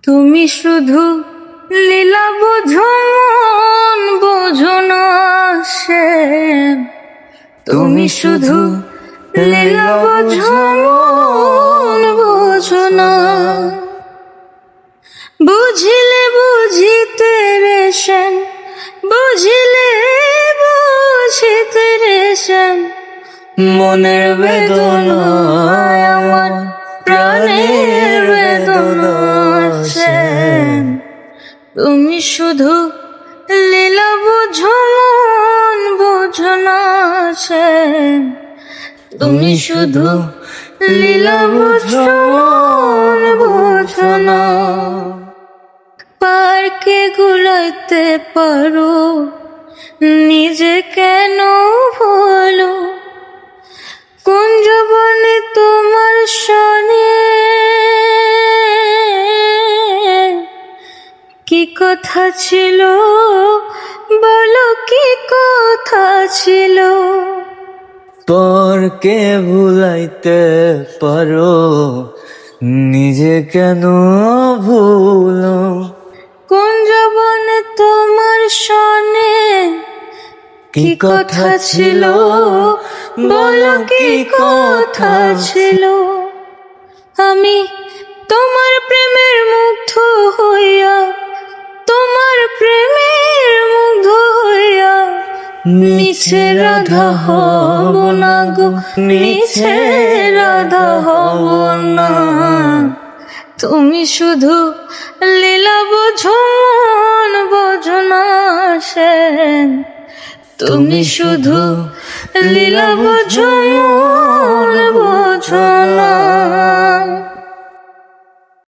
তুমি শুধু লীলা বোঝো মন বোঝো না সে, তুমি শুধু লীলা বোঝো মন বোঝো না। বুঝিলে বুঝিতে রেশেন, বুঝিলে বুঝিতে রেশেন, মনের বেদনা আমার প্রাণের বেদনা সেন। তুমি শুধু লীলা বোঝো মন বোঝো না সেন, তুমি শুধু লীলা বোঝো মন বোঝো না। পার্কে গুলাইতে পারো নিজে কেন ভুলো, কুঞ্জবনে তোমার শোনে কি কথা ছিল, বলো কি কথা ছিল। পরকে ভুলাইতে পারো নিজে কেন ভুলো, কুঞ্জবনে তোমার শোনে কি কথা ছিল, বলো কি কথা ছিল। আমি তোমার প্রেমের মুগ্ধ হইয়া, তোমার প্রেমের মুগ্ধ হইয়া মিছে রাধা হব না গো, মিছে রাধা হব না। তুমি শুধু লীলা বোঝো মন বোঝো না সেন, তুমি শুধু লীলা বোঝো মন বোঝো না।